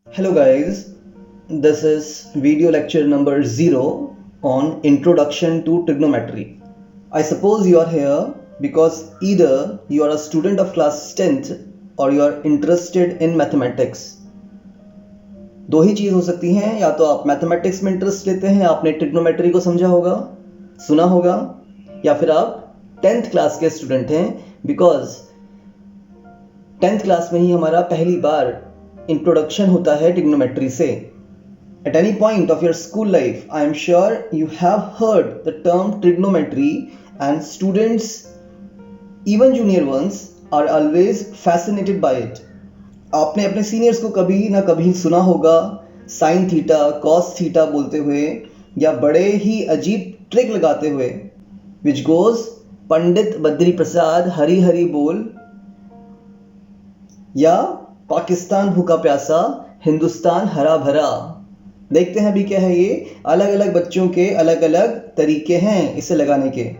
Hello guys, this is video lecture number 0 on Introduction to Trigonometry. I suppose you are here because either you are a student of class 10th or you are interested in mathematics. दो ही चीज़ हो सकती हैं, या तो आप mathematics में interest लेते हैं, आपने ट्रिग्नोमेट्री को समझा होगा, सुना होगा, या फिर आप 10th क्लास के स्टूडेंट हैं बिकॉज 10th क्लास में ही हमारा पहली बार इंट्रोडक्शन होता है ट्रिग्नोमेट्री से. At any point of your school life, I am sure you have heard the term trigonometry, and students, even junior ones, are always fascinated by it. आपने अपने seniors को कभी ना कभी सुना होगा साइन थीटा कॉस थीटा बोलते हुए, या बड़े ही अजीब ट्रिक लगाते हुए, विच गोज पंडित बद्री प्रसाद हरी हरी बोल, या पाकिस्तान भूखा प्यासा हिंदुस्तान हरा भरा. देखते हैं अभी क्या है ये. अलग अलग बच्चों के अलग अलग तरीके हैं इसे लगाने के.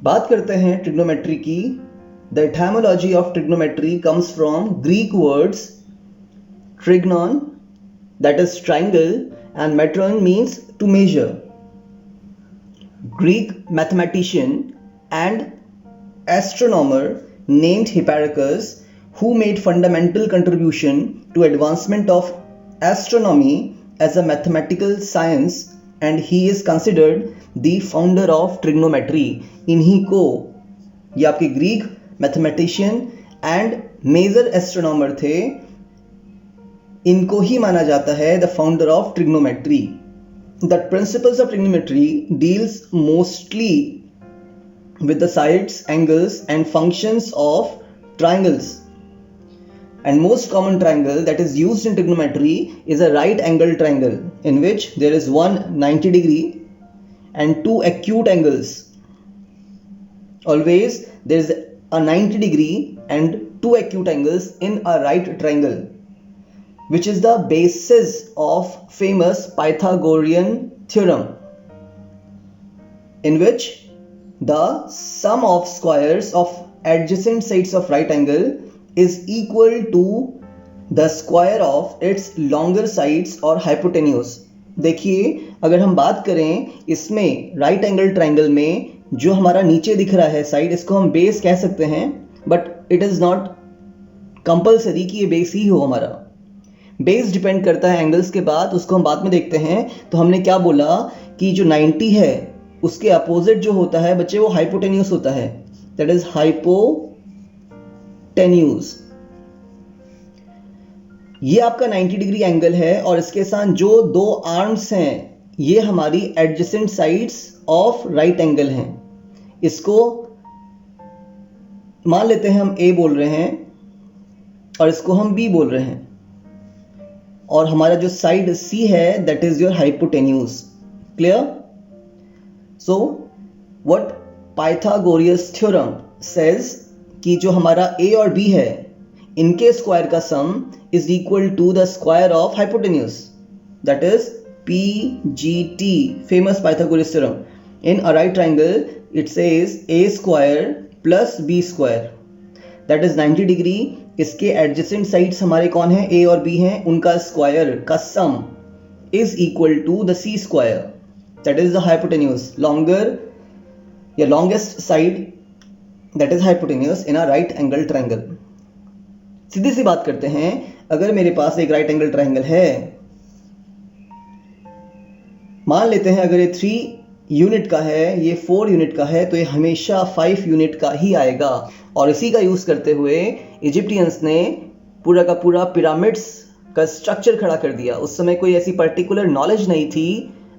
बात करते हैं ट्रिग्नोमेट्री की. The etymology of trigonometry comes from Greek words trigonon, that is triangle, and metron means to measure. Greek mathematician and astronomer named Hipparchus, who made fundamental contribution to advancement of astronomy as a mathematical science, and he is considered the founder of trigonometry. इन्हीं को, ये आपके Greek mathematician and major astronomer थे, इनको ही माना जाता है the founder of trigonometry. The principles of trigonometry deals mostly with the sides, angles and functions of triangles. And most common triangle that is used in trigonometry is a right angle triangle, in which there is one 90 degree and two acute angles. Always there is a 90 degree and two acute angles in a right triangle, which is the basis of famous Pythagorean theorem, in which the sum of squares of adjacent sides of right angle is equal to the square of its longer sides or hypotenuse. देखिए, अगर हम बात करें इसमें right angle triangle में जो हमारा नीचे दिख रहा है साइड, इसको हम बेस कह सकते हैं, but it is not compulsory कि ये बेस ही हो. हमारा बेस डिपेंड करता है एंगल्स के बाद, उसको हम बाद में देखते हैं. तो हमने क्या बोला कि जो 90 है उसके अपोजिट जो होता है बच्चे, वो हाइपोटेन्यूस होता है. That is hypotenuse. ये आपका 90 डिग्री एंगल है, और इसके साथ जो दो आर्म्स हैं ये हमारी adjacent sides of right angle हैं. इसको मान लेते हैं हम ए बोल रहे हैं और इसको हम बी बोल रहे हैं, और हमारा जो साइड सी है that is your hypotenuse. Clear? So what Pythagorean theorem says कि जो हमारा A और B है इनके स्क्वायर का sum is equal to the square of hypotenuse. That is PGT, famous Pythagorean theorem. In a right triangle it says A square plus B square, that is 90 degree. इसके adjacent sides हमारे कौन है? A और B हैं. उनका square का sum is equal to the C square, that is the hypotenuse, longer या longest side that is hypotenuse in a right angle triangle. सीधी सी बात करते हैं, अगर मेरे पास एक right angle triangle है, मान लेते हैं अगर ये 3 यूनिट का है, ये 4 यूनिट का है, तो ये हमेशा 5 यूनिट का ही आएगा. और इसी का यूज करते हुए इजिप्टियंस ने पूरा का पूरा पिरामिड्स का स्ट्रक्चर खड़ा कर दिया. उस समय कोई ऐसी पर्टिकुलर नॉलेज नहीं थी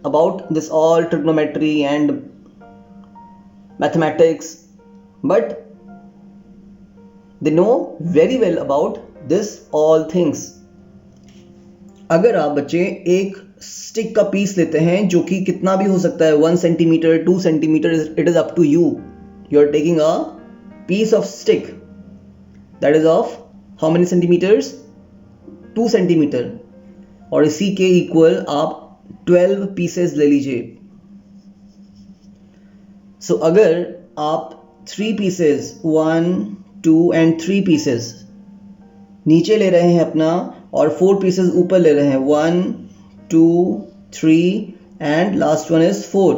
about this all trigonometry and mathematics, but they know very well about this all things. अगर आप बच्चे एक स्टिक का पीस लेते हैं जो कि कितना भी हो सकता है, 1 centimetre, 2 centimetre, it is up to you are taking a piece of stick that is of how many centimetres, 2 centimetre, और इसी के इक्वल आप 12 पीसेस ले लीजिए। सो अगर आप 3 पीसेस, 1, 2 एंड 3 पीसेस नीचे ले रहे हैं अपना, और 4 पीसेस ऊपर ले रहे हैं, 1, 2, 3 एंड लास्ट वन इज 4,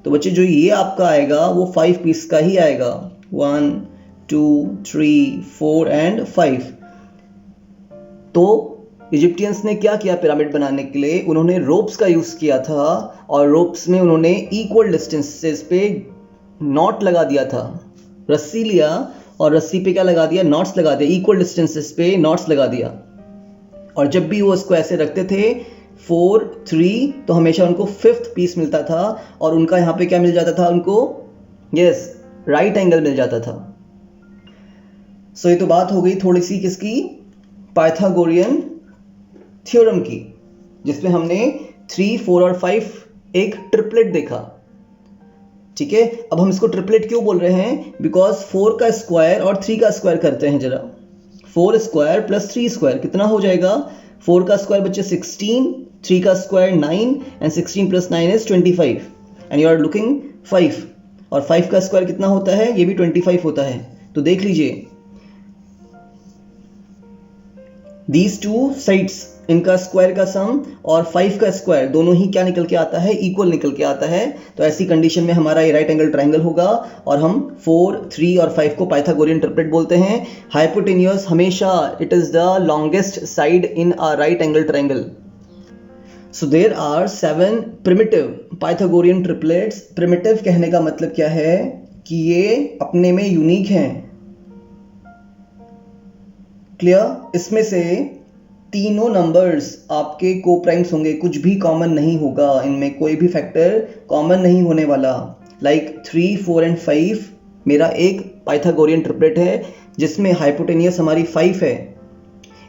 तो बच्चे जो ये आपका आएगा वो 5 पीस का ही आएगा, 1, 2, 3, 4 एंड 5। तो इजिप्टियंस ने क्या किया पिरामिड बनाने के लिए, उन्होंने रोप्स का यूज किया था, और रोप्स में उन्होंने इक्वल डिस्टेंसेस पे नॉट लगा दिया था। रस्सी लिया और रस्सी पे क्या लगा दिया, नॉट्स लगा दिया, इक्वल डिस्टेंसेस पे नॉट्स लगा दिया, और जब भी वो इसको ऐसे रखते थे 4, 3, तो हमेशा उनको 5th पीस मिलता था, और उनका यहाँ पे क्या मिल जाता था उनको, यस, राइट एंगल मिल जाता था। सो ये तो बात हो गई थोड़ी सी किसकी, पाइथागोरियन थ्योरम की, जिसमें हमने 3, 4 और 5 एक ट्रिपलेट देखा। ठीक है, अब हम इसको ट्रिपलेट क्यों बोल रहे हैं, बिकॉज 4 का स्क्वायर और 3 का स्क्वायर करते हैं जरा। 4 स्क्वायर प्लस 3 स्क्वायर कितना हो जाएगा, 4 का स्क्वायर बच्चे 16, 3 का square 9 and 16 plus 9 is 25 and you are looking 5, और 5 का स्क्वायर कितना होता है, ये भी 25 होता है। तो देख लीजिए दीज टू साइड्स, इनका स्क्वायर का सम और 5 का स्क्वायर दोनों ही क्या निकल के आता है, इक्वल निकल के आता है। तो ऐसी कंडीशन में हमारा ये राइट एंगल ट्रायंगल होगा, और हम 4, 3 और 5 को पाइथागोरियन ट्रिपलेट बोलते हैं। हाइपोटेन्यूस हमेशा it is the longest side in a right angle triangle. So there are 7 primitive Pythagorean triplets. Primitive कहने का मतलब क्या है कि ये अपने में यूनिक हैं। क्लियर, इसमें से तीनों नंबर्स आपके कोप्राइम्स होंगे, कुछ भी कॉमन नहीं होगा, इनमें कोई भी फैक्टर कॉमन नहीं होने वाला। लाइक 3, 4 एंड 5 मेरा एक पाइथागोरियन ट्रिपलेट है जिसमें हाइपोटेनियस हमारी 5 है,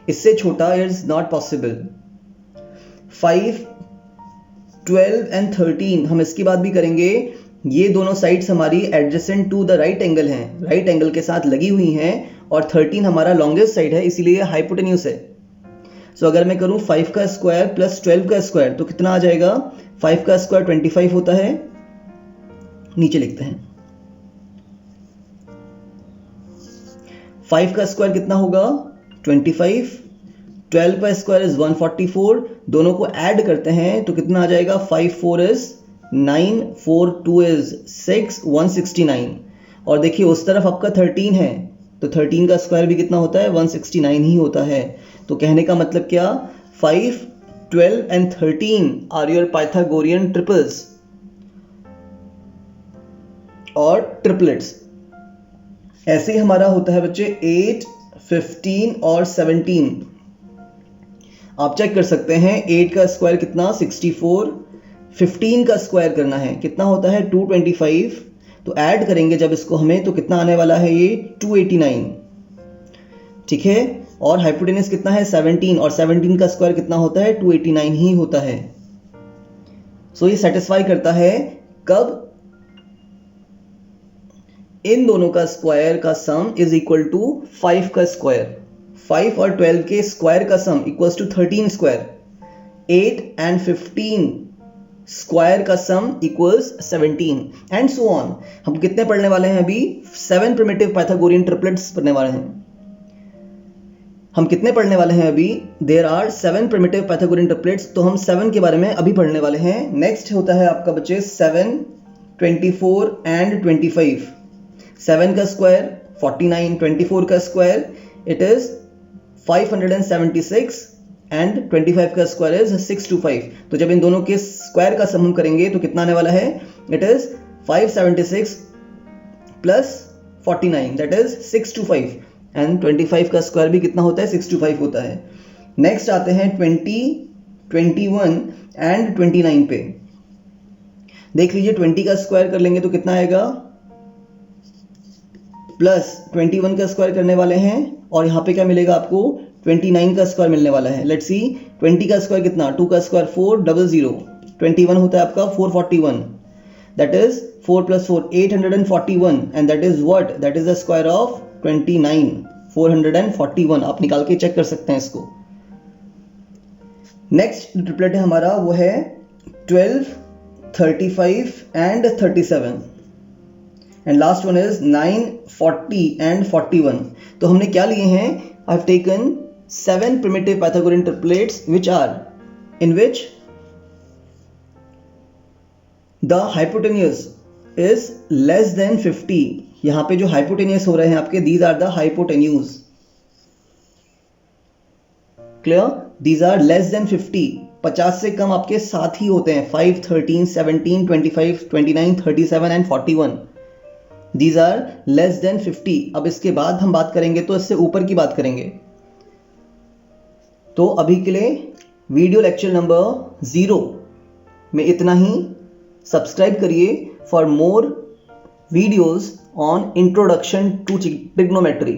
इससे छोटा इज नॉट पॉसिबल। 5, 12 एंड 13 हम इसकी बात भी करेंगे, ये दोनों साइड्स हमारी adjacent to the right angle हैं, राइट एंगल के साथ लगी हुई हैं, और 13 हमारा लॉन्गेस्ट साइड है, इसीलिए हाइपोटेन्यूस है। सो अगर मैं करूं 5 का स्क्वायर प्लस 12 का स्क्वायर तो कितना आ जाएगा, 5 का स्क्वायर 25 होता है, नीचे लिखते हैं 5 का स्क्वायर कितना होगा 25, 12 का स्क्वायर इज 144, दोनों को ऐड करते हैं तो कितना आ जाएगा, 5 4 इज 9, 4 2 इज 6, 169। और देखिए उस तरफ आपका 13 है, तो 13 का स्क्वायर भी कितना होता है, 169 ही होता है। तो कहने का मतलब क्या, 5, 12 and 13 are your Pythagorean triples और ट्रिपलेट्स। ऐसे ही हमारा होता है बच्चे 8, 15 और 17। आप चेक कर सकते हैं 8 का स्क्वायर कितना 64, 15 का स्क्वायर करना है कितना होता है 225, तो ऐड करेंगे जब इसको हमें तो कितना आने वाला है ये 289। ठीक है, और हाइपोटेनस कितना है 17, और 17 का स्क्वायर कितना होता है 289 ही होता है। सो ये सेटिस्फाई करता है कब, इन दोनों का स्क्वायर का सम इज इक्वल टू 5 का स्क्वायर, 5 और 12 के स्क्वायर का sum equals to 13 square, 8 and 15 square का sum equals 17 and so on. हम कितने पढ़ने वाले हैं अभी, 7 प्रिमिटिव पाइथागोरियन ट्रिपलेट्स पढ़ने वाले हैं। हम कितने पढ़ने वाले हैं अभी, there are 7 primitive Pythagorean triplets, तो हम 7 के बारे में अभी पढ़ने वाले हैं। नेक्स्ट होता है आपका बच्चे 7, 24 एंड 25। 7 का स्क्वायर 49, 24 का स्क्वायर इट इज 576 एंड 25 का स्क्वायर इज 625। तो जब इन दोनों के स्क्वायर का सम हम करेंगे तो कितना आने वाला है, it is 576 plus 49 that is 625, and 25 का स्क्वायर भी कितना होता है 625 होता है। नेक्स्ट आते हैं 20, 21 एंड 29 पे। देख लीजिए 20 का स्क्वायर कर लेंगे तो कितना आएगा, प्लस 21 का स्क्वायर करने वाले हैं और यहाँ पे क्या मिलेगा आपको 29 का स्क्वायर मिलने वाला है। लेट्स सी 20 का स्क्वायर कितना, 2 का स्क्वायर 400, 21 होता है आपका 441, that is 4 + 4 841 and that is what, that is the square of 29, 441। आप निकाल के चेक कर सकते हैं इसको। नेक्स्ट ट्रिपलेट है हमारा वो है 12, 35 and 37 and last one is 9, 40 and 41। तो हमने क्या लिए हैं, I have taken 7 primitive Pythagorean triplets which are in which the hypotenuse is less than 50। यहां पे जो hypotenuse हो रहे हैं आपके, these are the hypotenuse, clear, these are less than 50। 50 से कम आपके साथ ही होते हैं, 5, 13, 17, 25, 29, 37 and 41। These are less than 50। अब इसके बाद हम बात करेंगे तो इससे ऊपर की बात करेंगे। तो अभी के लिए वीडियो लेक्चर नंबर 0 में इतना ही। सब्सक्राइब करिए for more videos on introduction to trigonometry.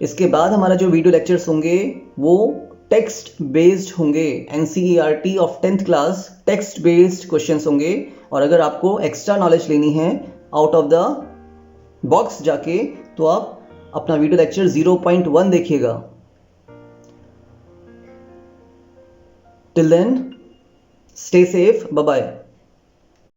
इसके बाद हमारा जो वीडियो लेक्चर्स होंगे वो टेक्स्ट बेस्ड होंगे, NCERT of 10th class text based questions होंगे। और अगर आपको एक्स्ट्रा नॉलेज लेनी है आउट ऑफ द बॉक्स जाके, तो आप अपना वीडियो लेक्चर 0.1 देखिएगा। Till then, stay safe. Bye bye.